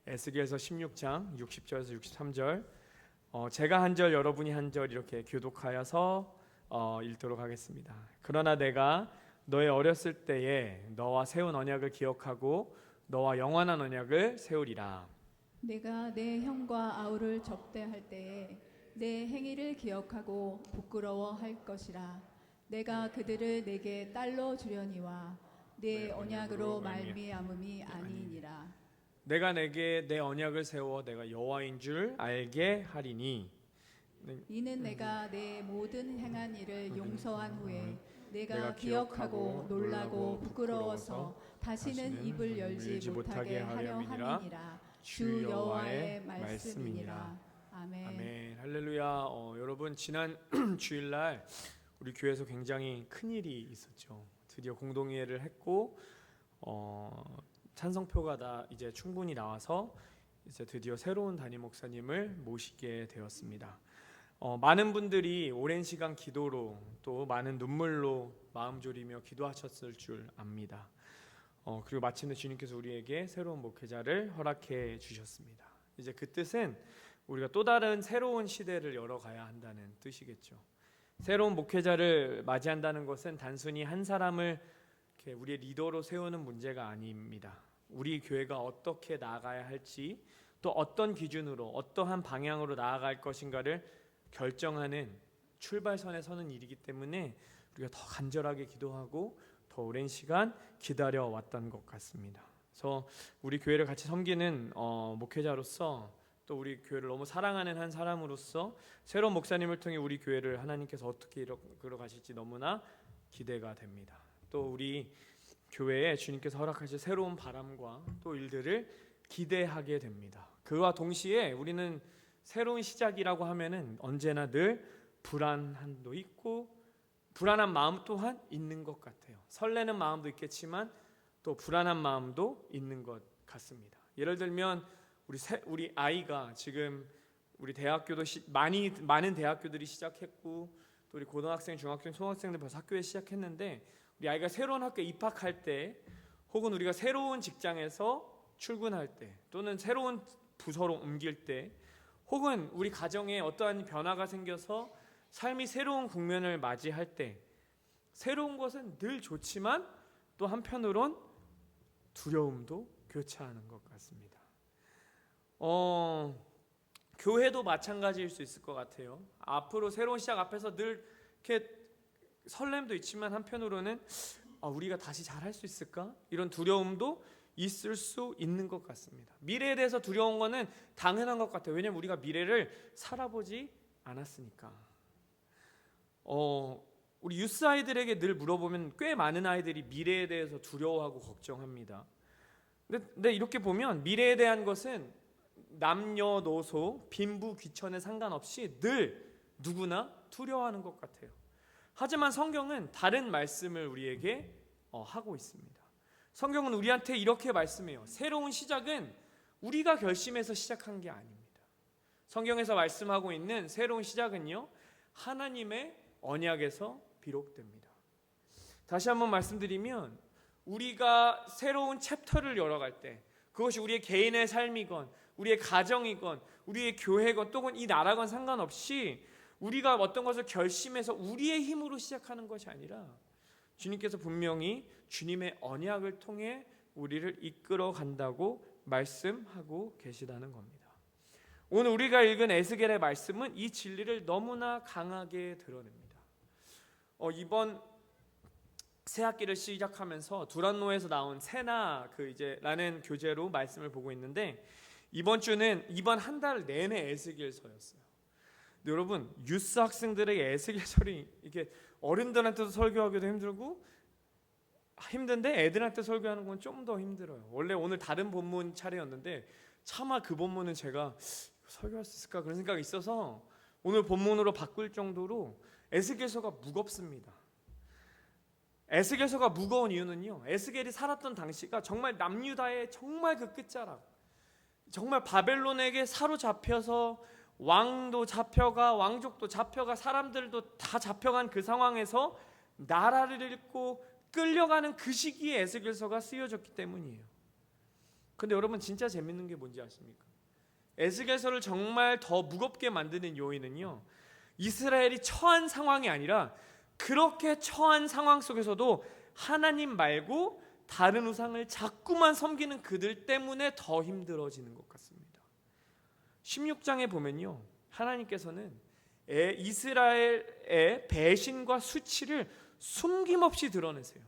에스겔서 16장 60절에서 63절 제가 한 절 여러분이 한 절 이렇게 교독하여서 읽도록 하겠습니다. 그러나 내가 너의 어렸을 때에 너와 세운 언약을 기억하고 너와 영원한 언약을 세우리라. 내가 내 형과 아우를 접대할 때에 내 행위를 기억하고 부끄러워할 것이라. 내가 그들을 내게 딸로 주려니와 내 언약으로 말미암음이 아니니라. 내가 내게 내 언약을 세워 내가 여호와인 줄 알게 하리니 이는 내가 내 모든 행한 일을 용서한 후에 내가 기억하고 놀라고 부끄러워서 다시는 입을 열지 못하게 하려 함이니라. 주 여호와의 말씀이니라. 아멘. 아멘. 할렐루야. 여러분 지난 주일날 우리 교회에서 굉장히 큰 일이 있었죠. 드디어 공동회의를 했고 찬성표가 다 이제 충분히 나와서 이제 드디어 새로운 담임 목사님을 모시게 되었습니다. 많은 분들이 오랜 시간 기도로 또 많은 눈물로 마음 졸이며 기도하셨을 줄 압니다. 그리고 마침내 주님께서 우리에게 새로운 목회자를 허락해 주셨습니다. 이제 그 뜻은 우리가 또 다른 새로운 시대를 열어가야 한다는 뜻이겠죠. 새로운 목회자를 맞이한다는 것은 단순히 한 사람을 우리의 리더로 세우는 문제가 아닙니다. 우리 교회가 어떻게 나아가야 할지 또 어떤 기준으로 어떠한 방향으로 나아갈 것인가를 결정하는 출발선에 서는 일이기 때문에 우리가 더 간절하게 기도하고 더 오랜 시간 기다려왔던 것 같습니다. 그래서 우리 교회를 같이 섬기는 목회자로서 또 우리 교회를 너무 사랑하는 한 사람으로서 새로운 목사님을 통해 우리 교회를 하나님께서 어떻게 이끌어 가실지 너무나 기대가 됩니다. 또 우리 교회에 주님께서 허락하실 새로운 바람과 또 일들을 기대하게 됩니다. 그와 동시에 우리는 새로운 시작이라고 하면은 언제나 늘 불안함도 있고 불안한 마음 또한 있는 것 같아요. 설레는 마음도 있겠지만 또 불안한 마음도 있는 것 같습니다. 예를 들면 우리 아이가 지금 우리 대학교도 많은 대학교들이 시작했고 또 우리 고등학생, 중학생, 초등학생들 벌써 학교에 시작했는데 우리 아이가 새로운 학교에 입학할 때 혹은 우리가 새로운 직장에서 출근할 때 또는 새로운 부서로 옮길 때 혹은 우리 가정에 어떠한 변화가 생겨서 삶이 새로운 국면을 맞이할 때 새로운 것은 늘 좋지만 또 한편으론 두려움도 교차하는 것 같습니다. 교회도 마찬가지일 수 있을 것 같아요. 앞으로 새로운 시작 앞에서 늘 이렇게 설렘도 있지만 한편으로는 우리가 다시 잘할 수 있을까? 이런 두려움도 있을 수 있는 것 같습니다. 미래에 대해서 두려운 거는 당연한 것 같아요. 왜냐하면 우리가 미래를 살아보지 않았으니까. 우리 유스 아이들에게 늘 물어보면 꽤 많은 아이들이 미래에 대해서 두려워하고 걱정합니다. 근데 이렇게 보면 미래에 대한 것은 남녀노소, 빈부, 귀천에 상관없이 늘 누구나 두려워하는 것 같아요. 하지만 성경은 다른 말씀을 우리에게 하고 있습니다. 성경은 우리한테 이렇게 말씀해요. 새로운 시작은 우리가 결심해서 시작한 게 아닙니다. 성경에서 말씀하고 있는 새로운 시작은요, 하나님의 언약에서 비롯됩니다. 다시 한번 말씀드리면 우리가 새로운 챕터를 열어갈 때 그것이 우리의 개인의 삶이건 우리의 가정이건 우리의 교회건 또는 이 나라건 상관없이 우리가 어떤 것을 결심해서 우리의 힘으로 시작하는 것이 아니라 주님께서 분명히 주님의 언약을 통해 우리를 이끌어 간다고 말씀하고 계시다는 겁니다. 오늘 우리가 읽은 에스겔의 말씀은 이 진리를 너무나 강하게 드러냅니다. 이번 새 학기를 시작하면서 두란노에서 나온 세나 라는 교재로 말씀을 보고 있는데 이번 한 달 내내 에스겔서였어요. 여러분 유스 학생들에게 에스겔서리 이게 어른들한테도 설교하기도 힘든데 애들한테 설교하는 건 좀 더 힘들어요. 원래 오늘 다른 본문 차례였는데 차마 그 본문은 제가 설교할 수 있을까 그런 생각이 있어서 오늘 본문으로 바꿀 정도로 에스겔서가 무겁습니다. 에스겔서가 무거운 이유는요, 에스겔이 살았던 당시가 정말 남유다의 정말 그 끝자락, 정말 바벨론에게 사로잡혀서 왕도 잡혀가 왕족도 잡혀가 사람들도 다 잡혀간 그 상황에서 나라를 잃고 끌려가는 그 시기에 에스겔서가 쓰여졌기 때문이에요. 근데 여러분 진짜 재밌는 게 뭔지 아십니까? 에스겔서를 정말 더 무겁게 만드는 요인은요, 이스라엘이 처한 상황이 아니라 그렇게 처한 상황 속에서도 하나님 말고 다른 우상을 자꾸만 섬기는 그들 때문에 더 힘들어지는 것 같습니다. 16장에 보면요, 하나님께서는 이스라엘의 배신과 수치를 숨김없이 드러내세요.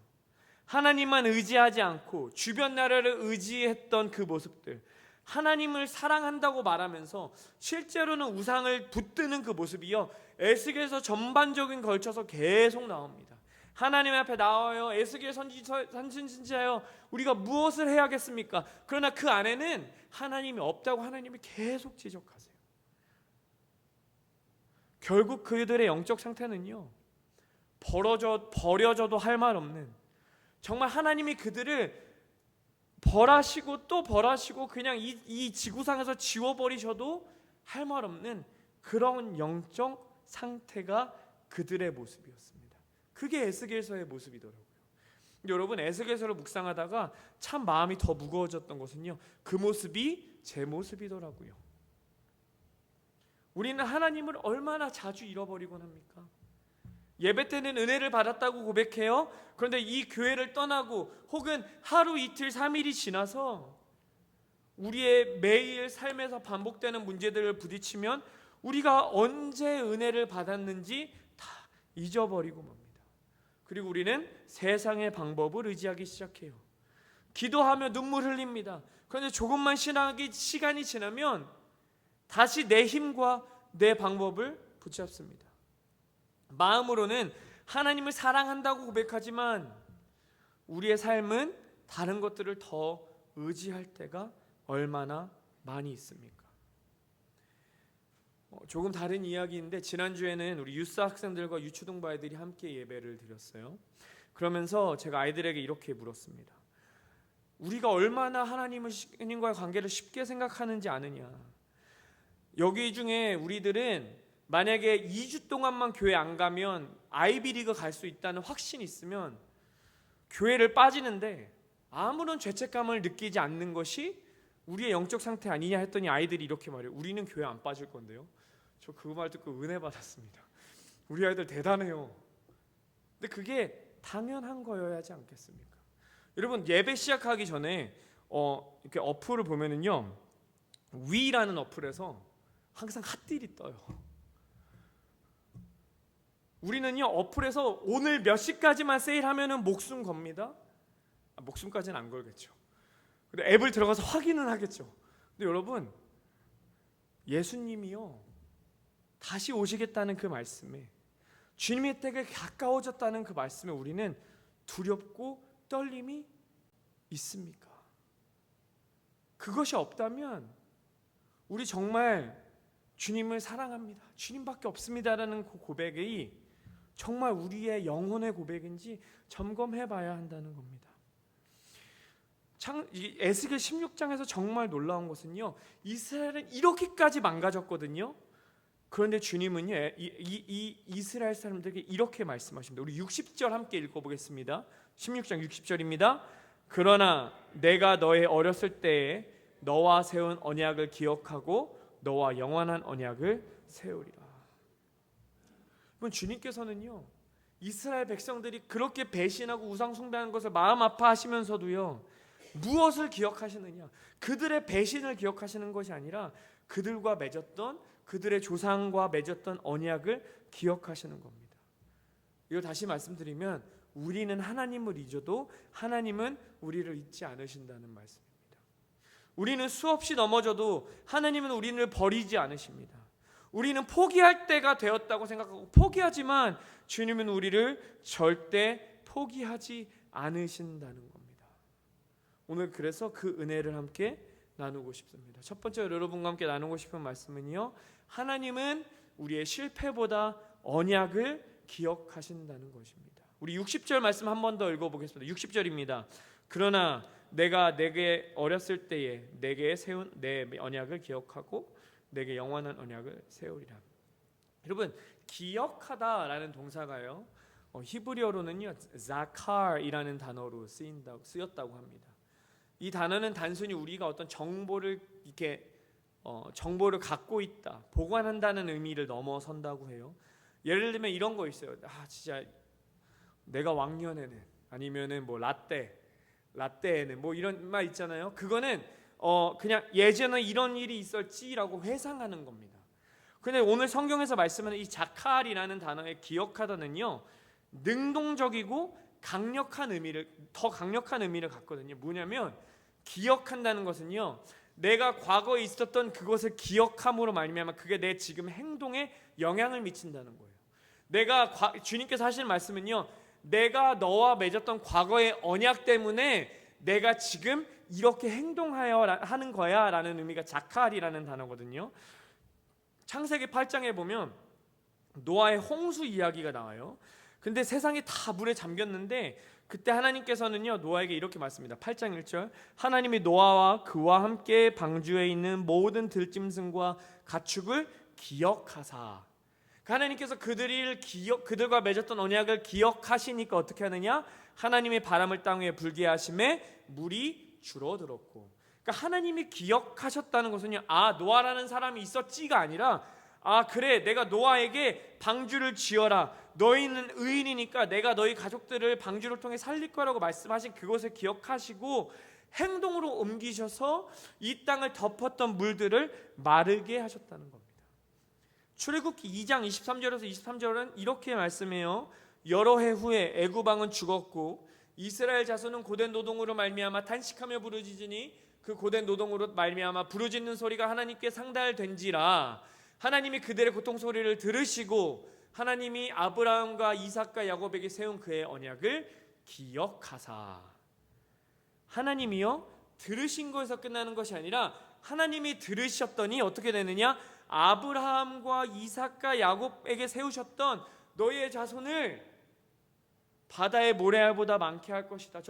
하나님만 의지하지 않고 주변 나라를 의지했던 그 모습들, 하나님을 사랑한다고 말하면서 실제로는 우상을 붙드는 그 모습이요, 에스겔서 전반적인 걸쳐서 계속 나옵니다. 하나님 앞에 나와요. 에스겔 선지자여, 우리가 무엇을 해야겠습니까? 그러나 그 안에는 하나님이 없다고 하나님이 계속 지적하세요. 결국 그들의 영적 상태는요, 버려져도 할 말 없는, 정말 하나님이 그들을 벌하시고 또 벌하시고 그냥 이 지구상에서 지워버리셔도 할 말 없는 그런 영적 상태가 그들의 모습이었습니다. 그게 에스겔서의 모습이더라고요. 여러분, 에스겔서를 묵상하다가 참 마음이 더 무거워졌던 것은요, 그 모습이 제 모습이더라고요. 우리는 하나님을 얼마나 자주 잃어버리곤 합니까? 예배 때는 은혜를 받았다고 고백해요. 그런데 이 교회를 떠나고 혹은 하루 이틀 3일이 지나서 우리의 매일 삶에서 반복되는 문제들을 부딪히면 우리가 언제 은혜를 받았는지 다 잊어버리고 맙니다. 그리고 우리는 세상의 방법을 의지하기 시작해요. 기도하며 눈물 흘립니다. 그런데 조금만 시간이 지나면 다시 내 힘과 내 방법을 붙잡습니다. 마음으로는 하나님을 사랑한다고 고백하지만 우리의 삶은 다른 것들을 더 의지할 때가 얼마나 많이 있습니까? 조금 다른 이야기인데, 지난주에는 우리 유스 학생들과 유초등부 아이들이 함께 예배를 드렸어요. 그러면서 제가 아이들에게 이렇게 물었습니다. 우리가 얼마나 하나님과의 관계를 쉽게 생각하는지 아느냐? 여기 중에 우리들은 만약에 2주 동안만 교회 안 가면 아이비리그 갈 수 있다는 확신이 있으면 교회를 빠지는데 아무런 죄책감을 느끼지 않는 것이 우리의 영적 상태 아니냐 했더니 아이들이 이렇게 말해요. 우리는 교회 안 빠질 건데요. 저 그 말 듣고 은혜 받았습니다. 우리 아이들 대단해요. 근데 그게 당연한 거여야 하지 않겠습니까? 여러분, 예배 시작하기 전에 이렇게 어플을 보면은요, 위라는 어플에서 항상 핫딜이 떠요. 우리는요, 어플에서 오늘 몇 시까지만 세일하면은 목숨 겁니다. 목숨까지는 안 걸겠죠. 근데 앱을 들어가서 확인은 하겠죠. 근데 여러분, 예수님이요, 다시 오시겠다는 그 말씀에, 주님의 때가 가까워졌다는 그 말씀에 우리는 두렵고 떨림이 있습니까? 그것이 없다면 우리 정말 주님을 사랑합니다, 주님밖에 없습니다라는 그 고백이 정말 우리의 영혼의 고백인지 점검해 봐야 한다는 겁니다. 에스겔 16장에서 정말 놀라운 것은요, 이스라엘은 이렇게까지 망가졌거든요. 그런데 주님은요, 이 이스라엘 사람들에게 이렇게 말씀하십니다. 우리 60절 함께 읽어보겠습니다. 16장 60절입니다. 그러나 내가 너의 어렸을 때에 너와 세운 언약을 기억하고 너와 영원한 언약을 세우리라. 주님께서는요, 이스라엘 백성들이 그렇게 배신하고 우상 숭배하는 것을 마음 아파하시면서도요, 무엇을 기억하시느냐? 그들의 배신을 기억하시는 것이 아니라 그들과 맺었던, 그들의 조상과 맺었던 언약을 기억하시는 겁니다. 이거 다시 말씀드리면, 우리는 하나님을 잊어도 하나님은 우리를 잊지 않으신다는 말씀입니다. 우리는 수없이 넘어져도 하나님은 우리를 버리지 않으십니다. 우리는 포기할 때가 되었다고 생각하고 포기하지만 주님은 우리를 절대 포기하지 않으신다는 겁니다. 오늘 그래서 그 은혜를 함께 나누고 싶습니다. 첫 번째 여러분과 함께 나누고 싶은 말씀은요, 하나님은 우리의 실패보다 언약을 기억하신다는 것입니다. 우리 60절 말씀 한 번 더 읽어보겠습니다. 60절입니다. 그러나 내가 내게 어렸을 때에 내게 세운 내 언약을 기억하고 내게 영원한 언약을 세우리라. 여러분, 기억하다라는 동사가요, 히브리어로는요, 자칼이라는 단어로 쓰였다고 합니다. 이 단어는 단순히 우리가 어떤 정보를 이렇게 정보를 갖고 있다, 보관한다는 의미를 넘어선다고 해요. 예를 들면 이런 거 있어요. 진짜 내가 왕년에는, 아니면은 뭐 라떼에는 뭐 이런 말 있잖아요. 그거는 그냥 예전에 이런 일이 있었지라고 회상하는 겁니다. 근데 오늘 성경에서 말씀하는 이 자칼이라는 단어의 기억하다는요, 능동적이고 더 강력한 의미를 갖거든요. 뭐냐면 기억한다는 것은요, 내가 과거에 있었던 그것을 기억함으로 말미암아 그게 내 지금 행동에 영향을 미친다는 거예요. 주님께서 하시는 말씀은요, 내가 너와 맺었던 과거의 언약 때문에 내가 지금 이렇게 행동하여 하는 거야 라는 의미가 자칼이라는 단어거든요. 창세기 8장에 보면 노아의 홍수 이야기가 나와요. 근데 세상이 다 물에 잠겼는데 그때 하나님께서는요, 노아에게 이렇게 말씀합니다. 8장 1절, 하나님이 노아와 그와 함께 방주에 있는 모든 들짐승과 가축을 기억하사. 하나님께서 그들과 맺었던 언약을 기억하시니까 어떻게 하느냐? 하나님의 바람을 땅 위에 불게 하심에 물이 줄어들었고. 그러니까 하나님이 기억하셨다는 것은요, 노아라는 사람이 있었지가 아니라, 그래, 내가 노아에게 방주를 지어라, 너희는 의인이니까 내가 너희 가족들을 방주를 통해 살릴 거라고 말씀하신 그것을 기억하시고 행동으로 옮기셔서 이 땅을 덮었던 물들을 마르게 하셨다는 겁니다. 출애굽기 2장 23절에서 23절은 이렇게 말씀해요. 여러 해 후에 애굽 왕은 죽었고 이스라엘 자손은 고된 노동으로 말미암아 탄식하며 부르짖으니 그 고된 노동으로 말미암아 부르짖는 소리가 하나님께 상달된지라. 하나님이 그들의 고통 소리를 들으시고 하나님이 아브라함과 이삭과 야곱에게 세운 그의 언약을 기억하사. 하나님이요, 들으신 거에서 끝나는 것이 아니라 하나님이 들으셨더니 어떻게 되느냐? 아브라함과 이삭과 야곱에게 세우셨던 너희의 자손을 바다의 모래알보다 많게 할 것이다,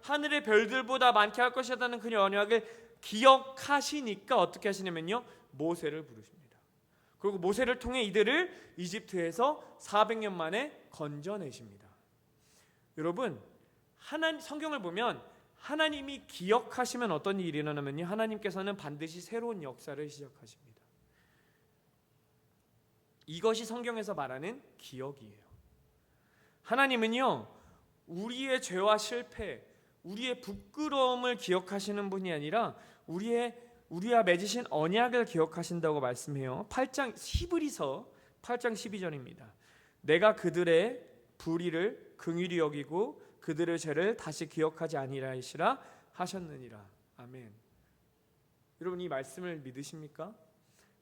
하늘의 별들보다 많게 할 것이다는 그 언약을 기억하시니까 어떻게 하시냐면요, 모세를 부르십니다. 그리고 모세를 통해 이들을 이집트에서 400년 만에 건져내십니다. 여러분, 성경을 보면 하나님이 기억하시면 어떤 일이 일어나면요, 하나님께서는 반드시 새로운 역사를 시작하십니다. 이것이 성경에서 말하는 기억이에요. 하나님은요, 우리의 죄와 실패, 우리의 부끄러움을 기억하시는 분이 아니라 우리와 맺으신 언약을 기억하신다고 말씀해요. 히브리서 8장 12절입니다. 내가 그들의 불의를 긍휼히 여기고 그들의 죄를 다시 기억하지 아니하리라 하셨느니라. 아멘. 여러분, 이 말씀을 믿으십니까?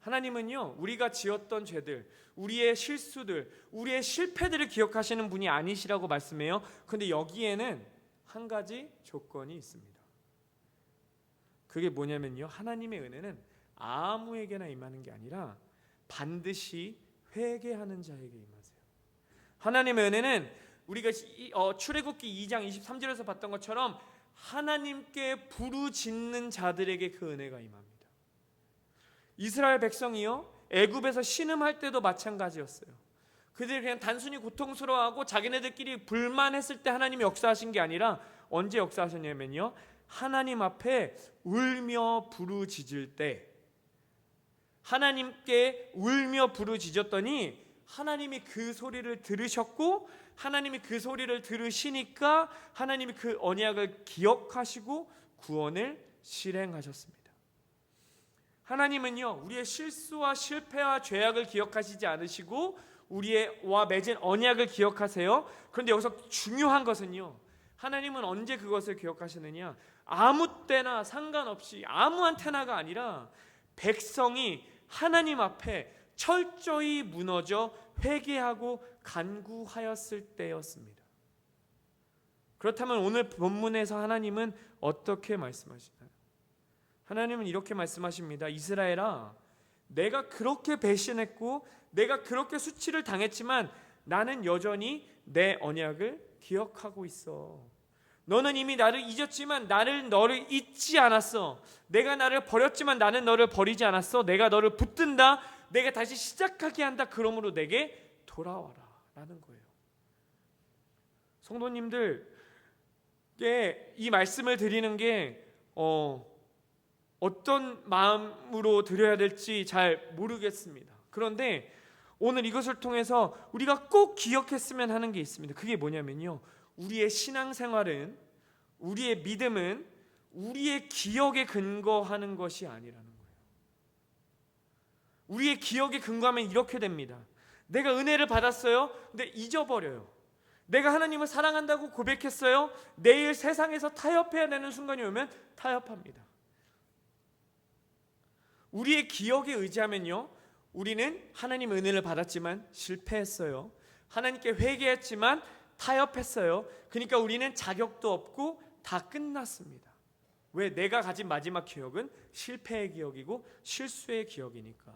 하나님은요, 우리가 지었던 죄들, 우리의 실수들, 우리의 실패들을 기억하시는 분이 아니시라고 말씀해요. 그런데 여기에는 한 가지 조건이 있습니다. 그게 뭐냐면요, 하나님의 은혜는 아무에게나 임하는 게 아니라 반드시 회개하는 자에게 임하세요. 하나님의 은혜는 우리가 출애굽기 2장 23절에서 봤던 것처럼 하나님께 부르짖는 자들에게 그 은혜가 임합니다. 이스라엘 백성이요, 애굽에서 신음할 때도 마찬가지였어요. 그들이 그냥 단순히 고통스러워하고 자기네들끼리 불만했을 때 하나님이 역사하신 게 아니라 언제 역사하셨냐면요, 하나님 앞에 울며 부르짖을 때, 하나님께 울며 부르짖었더니 하나님이 그 소리를 들으셨고, 하나님이 그 소리를 들으시니까 하나님이 그 언약을 기억하시고 구원을 실행하셨습니다. 하나님은요, 우리의 실수와 실패와 죄악을 기억하시지 않으시고 우리와 맺은 언약을 기억하세요. 그런데 여기서 중요한 것은요, 하나님은 언제 그것을 기억하시느냐? 아무 때나 상관없이, 아무한테나가 아니라 백성이 하나님 앞에 철저히 무너져 회개하고 간구하였을 때였습니다. 그렇다면 오늘 본문에서 하나님은 어떻게 말씀하시나요? 하나님은 이렇게 말씀하십니다. 이스라엘아, 내가 그렇게 배신했고 내가 그렇게 수치를 당했지만 나는 여전히 내 언약을 기억하고 있어. 너는 이미 나를 잊었지만 나는 너를 잊지 않았어. 내가 나를 버렸지만 나는 너를 버리지 않았어. 내가 너를 붙든다. 내가 다시 시작하게 한다. 그러므로 내게 돌아와라 라는 거예요. 성도님들께 이 말씀을 드리는 게 어떤 마음으로 드려야 될지 잘 모르겠습니다. 그런데 오늘 이것을 통해서 우리가 꼭 기억했으면 하는 게 있습니다. 그게 뭐냐면요, 우리의 신앙생활은, 우리의 믿음은 우리의 기억에 근거하는 것이 아니라는 거예요. 우리의 기억에 근거하면 이렇게 됩니다. 내가 은혜를 받았어요. 근데 잊어버려요. 내가 하나님을 사랑한다고 고백했어요. 내일 세상에서 타협해야 되는 순간이 오면 타협합니다. 우리의 기억에 의지하면요, 우리는 하나님의 은혜를 받았지만 실패했어요. 하나님께 회개했지만 타협했어요. 그러니까 우리는 자격도 없고 다 끝났습니다. 왜? 내가 가진 마지막 기억은 실패의 기억이고 실수의 기억이니까.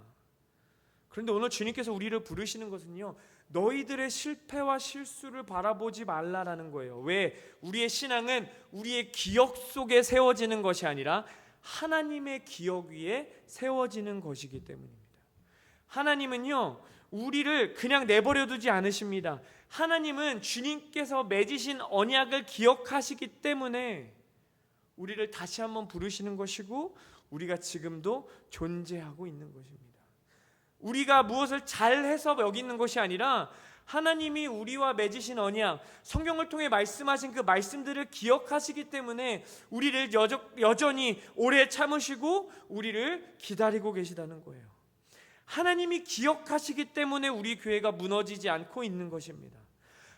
그런데 오늘 주님께서 우리를 부르시는 것은요, 너희들의 실패와 실수를 바라보지 말라라는 거예요. 왜? 우리의 신앙은 우리의 기억 속에 세워지는 것이 아니라 하나님의 기억 위에 세워지는 것이기 때문입니다. 하나님은요, 우리를 그냥 내버려 두지 않으십니다. 하나님은 주님께서 맺으신 언약을 기억하시기 때문에 우리를 다시 한번 부르시는 것이고, 우리가 지금도 존재하고 있는 것입니다. 우리가 무엇을 잘해서 여기는 것이 아니라 하나님이 우리와 맺으신 언약, 성경을 통해 말씀하신 그 말씀들을 기억하시기 때문에 우리를 여전히 오래 참으시고 우리를 기다리고 계시다는 거예요. 하나님이 기억하시기 때문에 우리 교회가 무너지지 않고 있는 것입니다.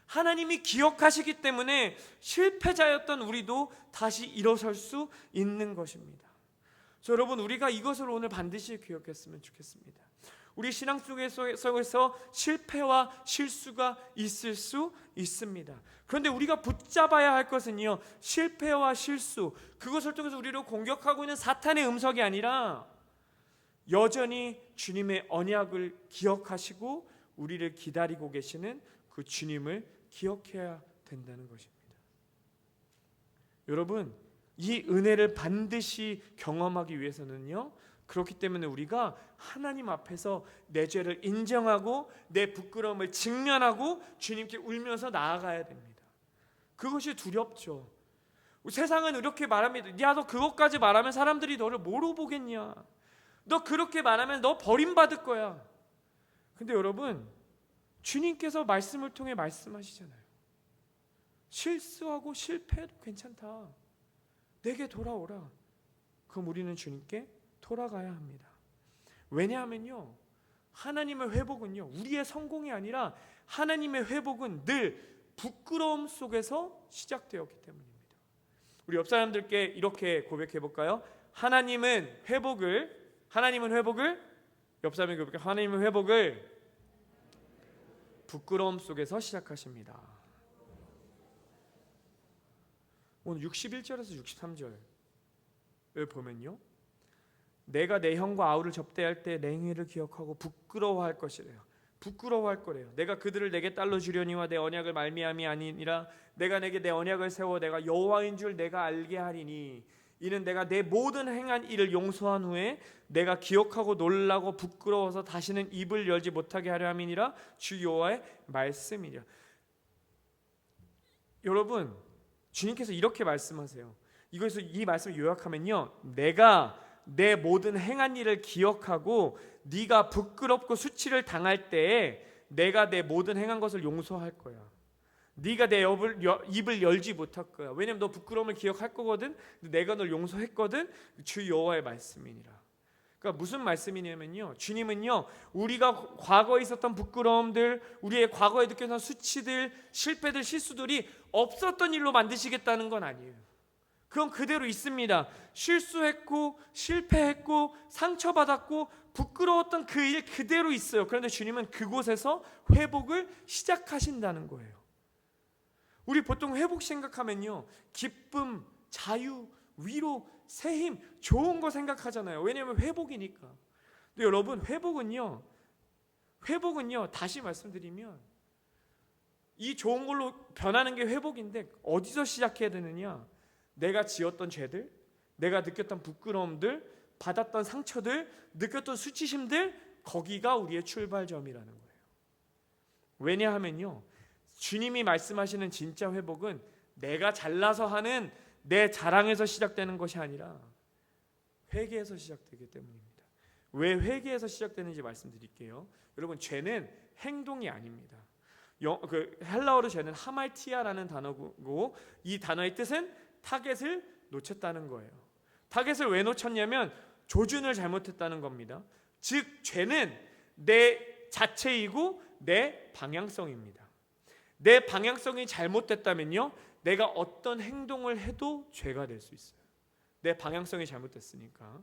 하나님이 기억하시기 때문에 실패자였던 우리도 다시 일어설 수 있는 것입니다. 여러분, 우리가 이것을 오늘 반드시 기억했으면 좋겠습니다. 우리 신앙 속에서 실패와 실수가 있을 수 있습니다. 그런데 우리가 붙잡아야 할 것은요, 실패와 실수, 그것을 통해서 우리를 공격하고 있는 사탄의 음성이 아니라 여전히 주님의 언약을 기억하시고 우리를 기다리고 계시는 그 주님을 기억해야 된다는 것입니다. 여러분, 이 은혜를 반드시 경험하기 위해서는요, 그렇기 때문에 우리가 하나님 앞에서 내 죄를 인정하고 내 부끄러움을 직면하고 주님께 울면서 나아가야 됩니다. 그것이 두렵죠. 세상은 이렇게 말합니다. 야, 너 그것까지 말하면 사람들이 너를 뭐로 보겠냐? 너 그렇게 말하면 너 버림받을 거야. 근데 여러분, 주님께서 말씀을 통해 말씀하시잖아요. 실수하고 실패해도 괜찮다. 내게 돌아오라. 그럼 우리는 주님께 돌아가야 합니다. 왜냐하면요, 하나님의 회복은요, 우리의 성공이 아니라 하나님의 회복은 늘 부끄러움 속에서 시작되었기 때문입니다. 우리 옆 사람들께 이렇게 고백해 볼까요? 하나님은 회복을 옆 사람에게 고백해, 하나님은 회복을 부끄러움 속에서 시작하십니다. 오늘 61절에서 63절을 보면요, 내가 내 형과 아우를 접대할 때 내 행위를 기억하고 부끄러워할 것이래요. 부끄러워할 거래요. 내가 그들을 내게 딸로 주려니와 내 언약을 말미암이 아니니라. 내가 내게 내 언약을 세워 내가 여호와인 줄 내가 알게 하리니 이는 내가 내 모든 행한 일을 용서한 후에 내가 기억하고 놀라고 부끄러워서 다시는 입을 열지 못하게 하려 함이니라. 주 여호와의 말씀이라. 여러분, 주님께서 이렇게 말씀하세요. 이것을 이 말씀을 요약하면요, 내가 내 모든 행한 일을 기억하고 네가 부끄럽고 수치를 당할 때에 내가 내 모든 행한 것을 용서할 거야. 네가 내 입을 열지 못할 거야. 왜냐면 너 부끄러움을 기억할 거거든. 내가 널 용서했거든. 주 여호와의 말씀이니라. 그러니까 무슨 말씀이냐면요, 주님은요, 우리가 과거에 있었던 부끄러움들, 우리의 과거에 느꼈던 수치들, 실패들, 실수들이 없었던 일로 만드시겠다는 건 아니에요. 그건 그대로 있습니다. 실수했고 실패했고 상처받았고 부끄러웠던 그 일 그대로 있어요. 그런데 주님은 그곳에서 회복을 시작하신다는 거예요. 우리 보통 회복 생각하면요, 기쁨, 자유, 위로, 새힘, 좋은 거 생각하잖아요. 왜냐하면 회복이니까. 근데 여러분, 회복은요 다시 말씀드리면 이 좋은 걸로 변하는 게 회복인데 어디서 시작해야 되느냐? 내가 지었던 죄들, 내가 느꼈던 부끄러움들, 받았던 상처들, 느꼈던 수치심들, 거기가 우리의 출발점이라는 거예요. 왜냐하면요, 주님이 말씀하시는 진짜 회복은 내가 잘나서 하는 내 자랑에서 시작되는 것이 아니라 회개에서 시작되기 때문입니다. 왜 회개에서 시작되는지 말씀드릴게요. 여러분, 죄는 행동이 아닙니다. 헬라어로 죄는 하말티아라는 단어고, 이 단어의 뜻은 타겟을 놓쳤다는 거예요. 타겟을 왜 놓쳤냐면 조준을 잘못했다는 겁니다. 즉 죄는 내 자체이고 내 방향성입니다. 내 방향성이 잘못됐다면요, 내가 어떤 행동을 해도 죄가 될 수 있어요. 내 방향성이 잘못됐으니까.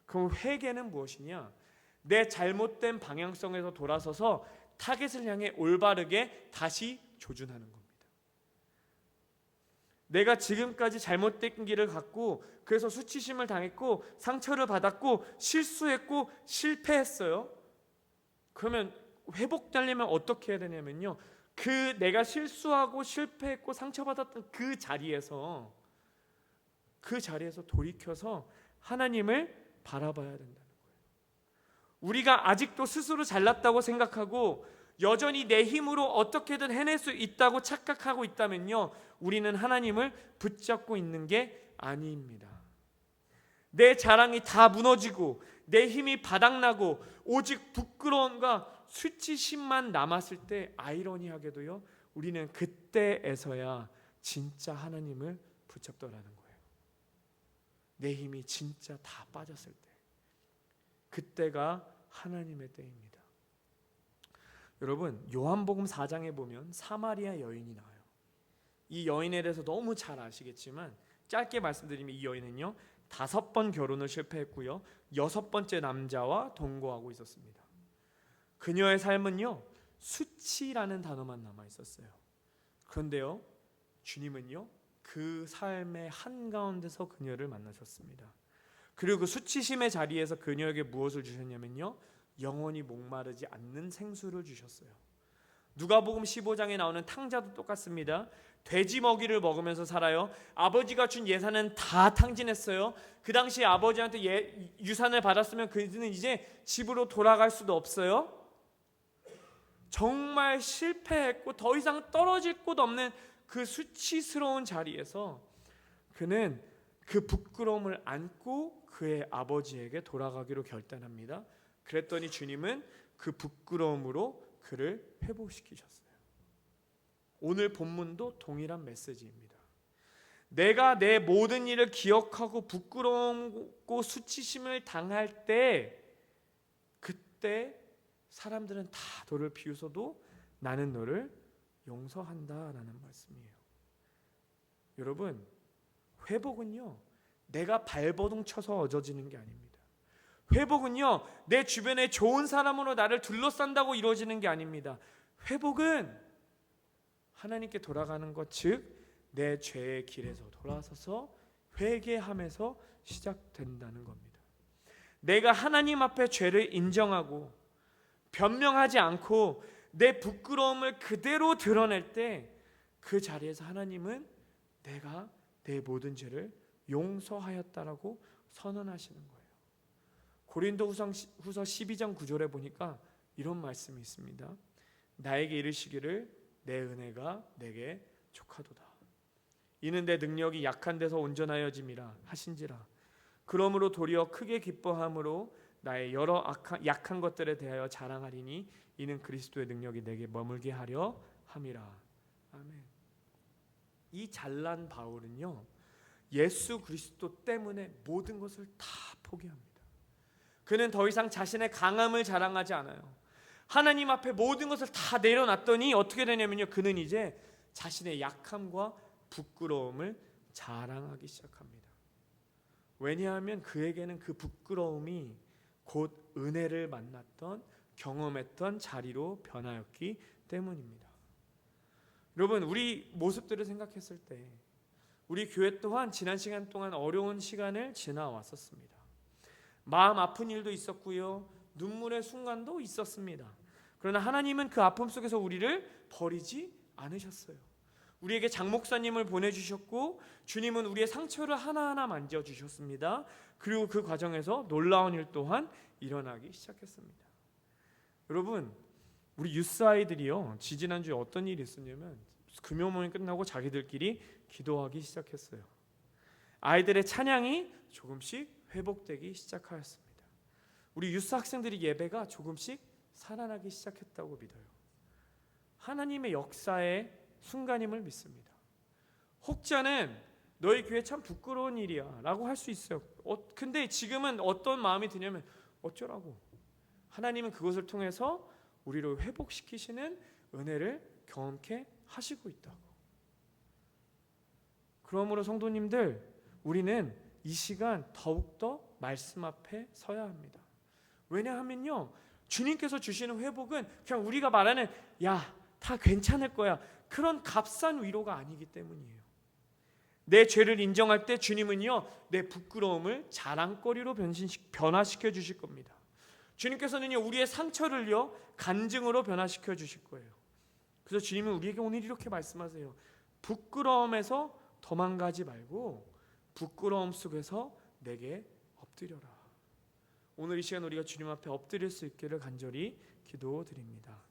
그럼 회개는 무엇이냐? 내 잘못된 방향성에서 돌아서서 타겟을 향해 올바르게 다시 조준하는 겁니다. 내가 지금까지 잘못된 길을 갔고, 그래서 수치심을 당했고, 상처를 받았고, 실수했고, 실패했어요. 그러면 회복되려면 어떻게 해야 되냐면요, 그 내가 실수하고 실패했고 상처받았던 그 자리에서 돌이켜서 하나님을 바라봐야 된다는 거예요. 우리가 아직도 스스로 잘났다고 생각하고 여전히 내 힘으로 어떻게든 해낼 수 있다고 착각하고 있다면요, 우리는 하나님을 붙잡고 있는 게 아닙니다. 내 자랑이 다 무너지고 내 힘이 바닥나고 오직 부끄러움과 수치심만 남았을 때, 아이러니하게도요, 우리는 그때에서야 진짜 하나님을 붙잡더라는 거예요. 내 힘이 진짜 다 빠졌을 때, 그때가 하나님의 때입니다. 여러분, 요한복음 4장에 보면 사마리아 여인이 나와요. 이 여인에 대해서 너무 잘 아시겠지만 짧게 말씀드리면 이 여인은요 5번 결혼을 실패했고요 6번째 남자와 동거하고 있었습니다. 그녀의 삶은요 수치라는 단어만 남아 있었어요. 그런데요 주님은요 그 삶의 한가운데서 그녀를 만나셨습니다. 그리고 그 수치심의 자리에서 그녀에게 무엇을 주셨냐면요, 영원히 목마르지 않는 생수를 주셨어요. 누가복음 15장에 나오는 탕자도 똑같습니다. 돼지 먹이를 먹으면서 살아요. 아버지가 준 예산은 다 탕진했어요. 그 당시 아버지한테 유산을 받았으면 그는 이제 집으로 돌아갈 수도 없어요. 정말 실패했고 더 이상 떨어질 곳 없는 그 수치스러운 자리에서 그는 그 부끄러움을 안고 그의 아버지에게 돌아가기로 결단합니다. 그랬더니 주님은 그 부끄러움으로 그를 회복시키셨어요. 오늘 본문도 동일한 메시지입니다. 내가 내 모든 일을 기억하고 부끄러움고 수치심을 당할 때, 그때 사람들은 다 너를 비웃어도 나는 너를 용서한다라는 말씀이에요. 여러분, 회복은요 내가 발버둥 쳐서 얻어지는 게 아닙니다. 회복은요 내 주변에 좋은 사람으로 나를 둘러싼다고 이루어지는 게 아닙니다. 회복은 하나님께 돌아가는 것, 즉 내 죄의 길에서 돌아서서 회개하면서 시작된다는 겁니다. 내가 하나님 앞에 죄를 인정하고 변명하지 않고 내 부끄러움을 그대로 드러낼 때, 그 자리에서 하나님은 내가 내 모든 죄를 용서하였다라고 선언하시는 거예요. 고린도후서 12장 9절에 보니까 이런 말씀이 있습니다. 나에게 이르시기를 내 은혜가 내게 족하도다. 이는 내 능력이 약한 데서 온전하여짐이라 하신지라. 그러므로 도리어 크게 기뻐함으로 나의 여러 약한 것들에 대하여 자랑하리니 이는 그리스도의 능력이 내게 머물게 하려 함이라. 아멘. 이 잘난 바울은요 예수 그리스도 때문에 모든 것을 다 포기합니다. 그는 더 이상 자신의 강함을 자랑하지 않아요. 하나님 앞에 모든 것을 다 내려놨더니 어떻게 되냐면요, 그는 이제 자신의 약함과 부끄러움을 자랑하기 시작합니다. 왜냐하면 그에게는 그 부끄러움이 곧 은혜를 만났던, 경험했던 자리로 변하였기 때문입니다. 여러분, 우리 모습들을 생각했을 때 우리 교회 또한 지난 시간 동안 어려운 시간을 지나왔었습니다. 마음 아픈 일도 있었고요, 눈물의 순간도 있었습니다. 그러나 하나님은 그 아픔 속에서 우리를 버리지 않으셨어요. 우리에게 장 목사님을 보내주셨고 주님은 우리의 상처를 하나하나 만져주셨습니다. 그리고 그 과정에서 놀라운 일 또한 일어나기 시작했습니다. 여러분, 우리 유스 아이들이요 지지난주에 어떤 일이 있었냐면 금요 모임 끝나고 자기들끼리 기도하기 시작했어요. 아이들의 찬양이 조금씩 회복되기 시작하였습니다. 우리 유스 학생들이 예배가 조금씩 살아나기 시작했다고 믿어요. 하나님의 역사의 순간임을 믿습니다. 혹자는 너희 교회 참 부끄러운 일이야 라고 할 수 있어요. 근데 지금은 어떤 마음이 드냐면 어쩌라고. 하나님은 그것을 통해서 우리를 회복시키시는 은혜를 경험케 하시고 있다고. 그러므로 성도님들, 우리는 이 시간 더욱더 말씀 앞에 서야 합니다. 왜냐하면요, 주님께서 주시는 회복은 그냥 우리가 말하는 야, 다 괜찮을 거야, 그런 값싼 위로가 아니기 때문이에요. 내 죄를 인정할 때 주님은요, 내 부끄러움을 자랑거리로 변화시켜 주실 겁니다. 주님께서는요, 우리의 상처를요, 간증으로 변화시켜 주실 거예요. 그래서 주님은 우리에게 오늘 이렇게 말씀하세요. 부끄러움에서 도망가지 말고 부끄러움 속에서 내게 엎드려라. 오늘 이 시간 우리가 주님 앞에 엎드릴 수 있기를 간절히 기도드립니다.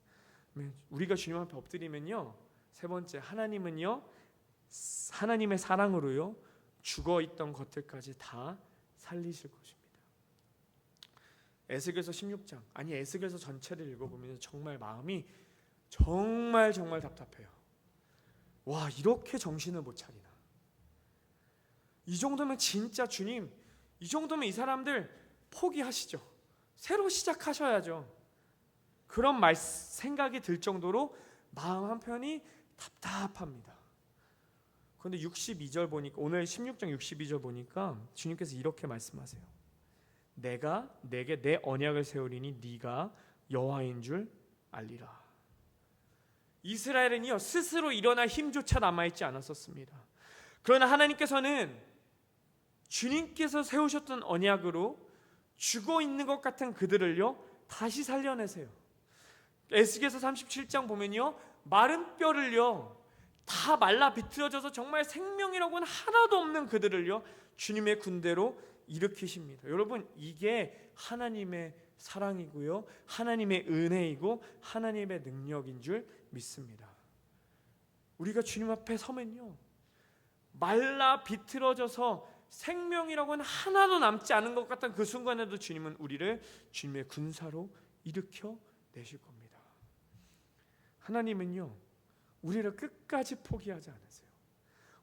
우리가 주님 앞에 엎드리면요, 세 번째, 하나님은요, 하나님의 사랑으로요, 죽어있던 것들까지 다 살리실 것입니다. 에스겔서 16장, 아니 에스겔서 전체를 읽어보면 정말 마음이 정말 답답해요. 와, 이렇게 정신을 못 차리나. 이 정도면 진짜 주님, 이 정도면 이 사람들 포기하시죠. 새로 시작하셔야죠. 그런 생각이 들 정도로 마음 한편이 답답합니다. 그런데 62절 보니까, 오늘 16장 62절 보니까 주님께서 이렇게 말씀하세요. 내가 내게 내 언약을 세우리니 네가 여호와인 줄 알리라. 이스라엘은요, 스스로 일어날 힘조차 남아있지 않았었습니다. 그러나 하나님께서는 주님께서 세우셨던 언약으로 죽어있는 것 같은 그들을요, 다시 살려내세요. 에스겔서 37장 보면요, 마른 뼈를요, 다 말라 비틀어져서 정말 생명이라고는 하나도 없는 그들을요, 주님의 군대로 일으키십니다. 여러분, 이게 하나님의 사랑이고요, 하나님의 은혜이고 하나님의 능력인 줄 믿습니다. 우리가 주님 앞에 서면요, 말라 비틀어져서 생명이라고는 하나도 남지 않은 것 같은 그 순간에도 주님은 우리를 주님의 군사로 일으켜 내실 겁니다. 하나님은요, 우리를 끝까지 포기하지 않으세요.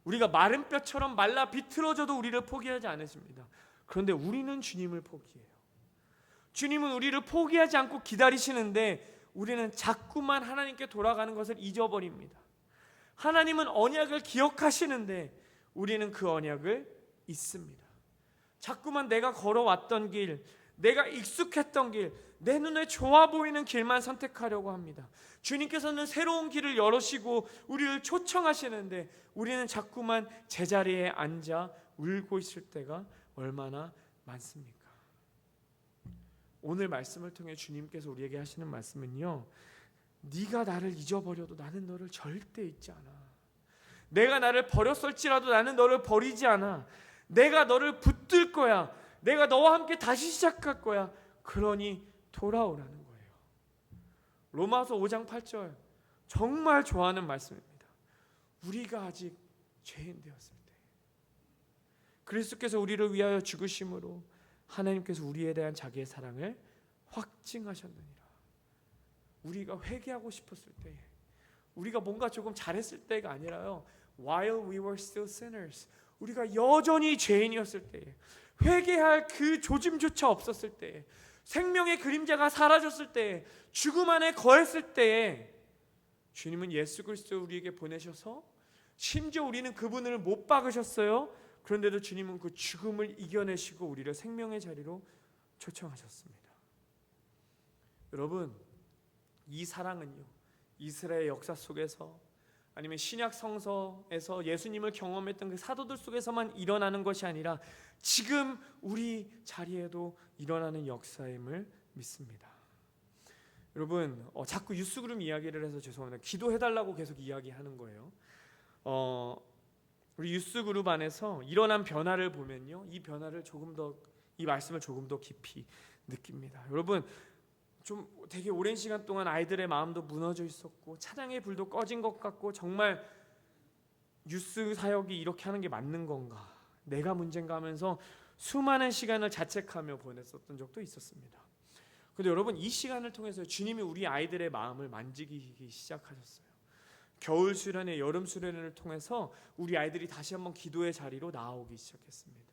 우리가 마른 뼈처럼 말라 비틀어져도 우리를 포기하지 않으십니다. 그런데 우리는 주님을 포기해요. 주님은 우리를 포기하지 않고 기다리시는데 우리는 자꾸만 하나님께 돌아가는 것을 잊어버립니다. 하나님은 언약을 기억하시는데 우리는 그 언약을 잊습니다. 자꾸만 내가 걸어왔던 길, 내가 익숙했던 길, 내 눈에 좋아 보이는 길만 선택하려고 합니다. 주님께서는 새로운 길을 열으시고 우리를 초청하시는데 우리는 자꾸만 제자리에 앉아 울고 있을 때가 얼마나 많습니까? 오늘 말씀을 통해 주님께서 우리에게 하시는 말씀은요, 네가 나를 잊어버려도 나는 너를 절대 잊지 않아. 내가 나를 버렸을지라도 나는 너를 버리지 않아. 내가 너를 붙들 거야. 내가 너와 함께 다시 시작할 거야. 그러니 돌아오라는 거예요. 로마서 5장 8절, 정말 좋아하는 말씀입니다. 우리가 아직 죄인 되었을 때 그리스도께서 우리를 위하여 죽으심으로 하나님께서 우리에 대한 자기의 사랑을 확증하셨느니라. 우리가 회개하고 싶었을 때에, 우리가 뭔가 조금 잘했을 때가 아니라요, while we were still sinners, 우리가 여전히 죄인이었을 때에, 회개할 그 조짐조차 없었을 때에, 생명의 그림자가 사라졌을 때에, 죽음 안에 거했을 때에 주님은 예수 그리스도를 우리에게 보내셔서, 심지어 우리는 그분을 못 박으셨어요. 그런데도 주님은 그 죽음을 이겨내시고 우리를 생명의 자리로 초청하셨습니다. 여러분, 이 사랑은요, 이스라엘 역사 속에서 아니면 신약 성서에서 예수님을 경험했던 그 사도들 속에서만 일어나는 것이 아니라 지금 우리 자리에도 일어나는 역사임을 믿습니다. 여러분, 자꾸 유스그룹 이야기를 해서 죄송합니다. 기도해달라고 계속 이야기하는 거예요. 우리 유스그룹 안에서 일어난 변화를 보면요, 이 변화를 조금 더, 이 말씀을 조금 더 깊이 느낍니다. 여러분, 좀 되게 오랜 시간 동안 아이들의 마음도 무너져 있었고 찬양의 불도 꺼진 것 같고, 정말 유스 사역이 이렇게 하는 게 맞는 건가? 내가 문제인가 하면서 수많은 시간을 자책하며 보냈었던 적도 있었습니다. 근데 여러분, 이 시간을 통해서 주님이 우리 아이들의 마음을 만지기 시작하셨어요. 겨울 수련회, 여름 수련회를 통해서 우리 아이들이 다시 한번 기도의 자리로 나오기 시작했습니다.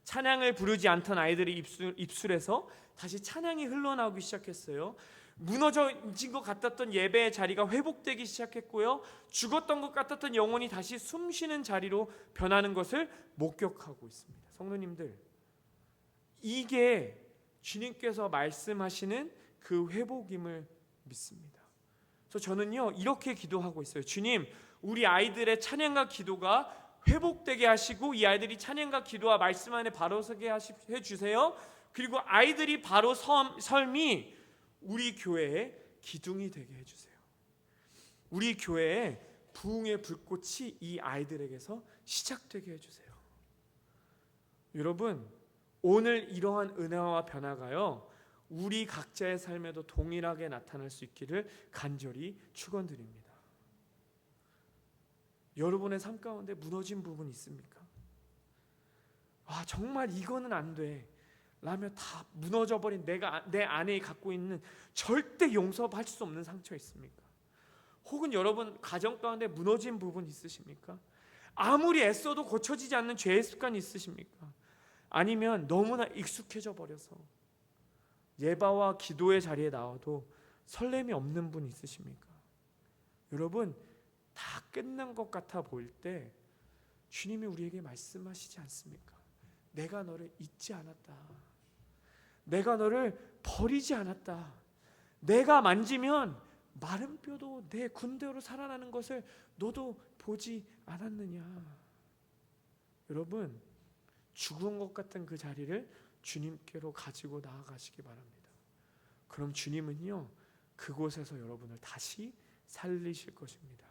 찬양을 부르지 않던 아이들의 입술에서 다시 찬양이 흘러나오기 시작했어요. 무너진 것 같았던 예배의 자리가 회복되기 시작했고요. 죽었던 것 같았던 영혼이 다시 숨쉬는 자리로 변하는 것을 목격하고 있습니다. 성도님들, 이게 주님께서 말씀하시는 그 회복임을 믿습니다. 그래서 저는요, 이렇게 기도하고 있어요. 주님, 우리 아이들의 찬양과 기도가 회복되게 하시고 이 아이들이 찬양과 기도와 말씀 안에 바로 서게 해주세요. 그리고 아이들이 바로 삶이 우리 교회의 기둥이 되게 해주세요. 우리 교회의 부흥의 불꽃이 이 아이들에게서 시작되게 해주세요. 여러분, 오늘 이러한 은혜와 변화가요, 우리 각자의 삶에도 동일하게 나타날 수 있기를 간절히 축원드립니다. 여러분의 삶 가운데 무너진 부분 있습니까? 정말 이거는 안 돼 라며 다 무너져버린 내 안에 갖고 있는 절대 용서할 수 없는 상처 있습니까? 혹은 여러분 가정 가운데 무너진 부분 있으십니까? 아무리 애써도 고쳐지지 않는 죄의 습관이 있으십니까? 아니면 너무나 익숙해져 버려서 예배와 기도의 자리에 나와도 설렘이 없는 분 있으십니까? 여러분, 다 끝난 것 같아 보일 때 주님이 우리에게 말씀하시지 않습니까? 내가 너를 잊지 않았다. 내가 너를 버리지 않았다. 내가 만지면 마른 뼈도 내 군대로 살아나는 것을 너도 보지 않았느냐. 여러분, 죽은 것 같은 그 자리를 주님께로 가지고 나아가시기 바랍니다. 그럼 주님은요, 그곳에서 여러분을 다시 살리실 것입니다.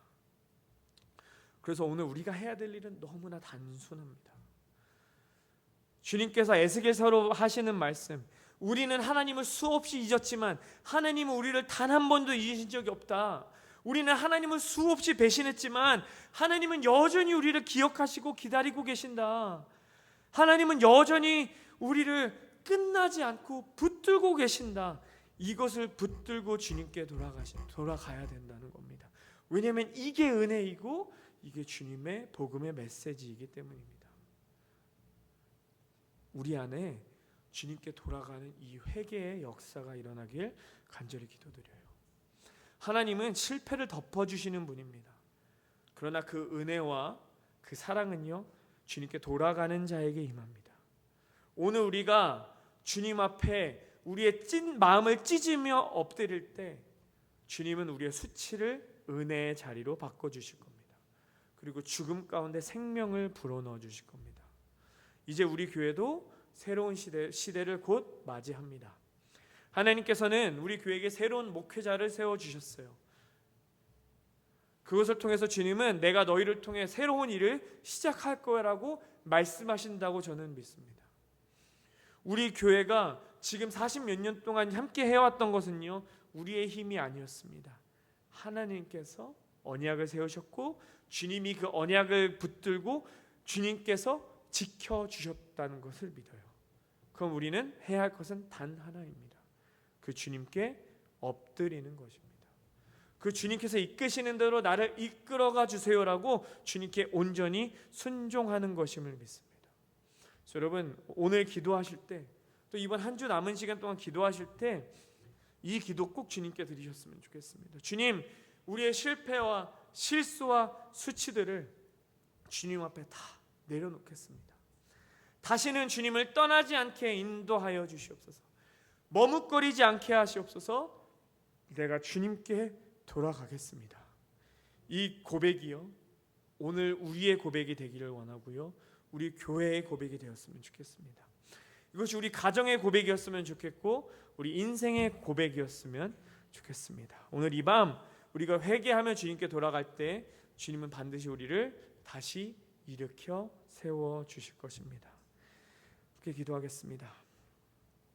그래서 오늘 우리가 해야 될 일은 너무나 단순합니다. 주님께서 에스겔서로 하시는 말씀, 우리는 하나님을 수없이 잊었지만 하나님은 우리를 단 한 번도 잊으신 적이 없다. 우리는 하나님을 수없이 배신했지만 하나님은 여전히 우리를 기억하시고 기다리고 계신다. 하나님은 여전히 우리를 끝나지 않고 붙들고 계신다. 이것을 붙들고 주님께 돌아가야 된다는 겁니다. 왜냐하면 이게 은혜이고 이게 주님의 복음의 메시지이기 때문입니다. 우리 안에 주님께 돌아가는 이 회개의 역사가 일어나길 간절히 기도드려요. 하나님은 실패를 덮어주시는 분입니다. 그러나 그 은혜와 그 사랑은요, 주님께 돌아가는 자에게 임합니다. 오늘 우리가 주님 앞에 우리의 마음을 찢으며 엎드릴 때 주님은 우리의 수치를 은혜의 자리로 바꿔주실 겁니다. 그리고 죽음 가운데 생명을 불어넣어 주실 겁니다. 이제 우리 교회도 새로운 시대를 곧 맞이합니다. 하나님께서는 우리 교회에게 새로운 목회자를 세워주셨어요. 그것을 통해서 주님은 내가 너희를 통해 새로운 일을 시작할 거라고 말씀하신다고 저는 믿습니다. 우리 교회가 지금 40몇 년 동안 함께 해왔던 것은요, 우리의 힘이 아니었습니다. 하나님께서 언약을 세우셨고 주님이 그 언약을 붙들고 주님께서 지켜주셨다는 것을 믿어요. 그럼 우리는 해야 할 것은 단 하나입니다. 그 주님께 엎드리는 것입니다. 그 주님께서 이끄시는 대로 나를 이끌어가 주세요라고 주님께 온전히 순종하는 것임을 믿습니다. 그래서 여러분, 오늘 기도하실 때, 또 이번 한 주 남은 시간 동안 기도하실 때 이 기도 꼭 주님께 드리셨으면 좋겠습니다. 주님, 우리의 실패와 실수와 수치들을 주님 앞에 다 내려놓겠습니다. 다시는 주님을 떠나지 않게 인도하여 주시옵소서. 머뭇거리지 않게 하시옵소서. 내가 주님께 돌아가겠습니다. 이 고백이요, 오늘 우리의 고백이 되기를 원하고요, 우리 교회의 고백이 되었으면 좋겠습니다. 이것이 우리 가정의 고백이었으면 좋겠고 우리 인생의 고백이었으면 좋겠습니다. 오늘 이 밤 우리가 회개하며 주님께 돌아갈 때 주님은 반드시 우리를 다시 일으켜 세워 주실 것입니다. 그렇게 기도하겠습니다.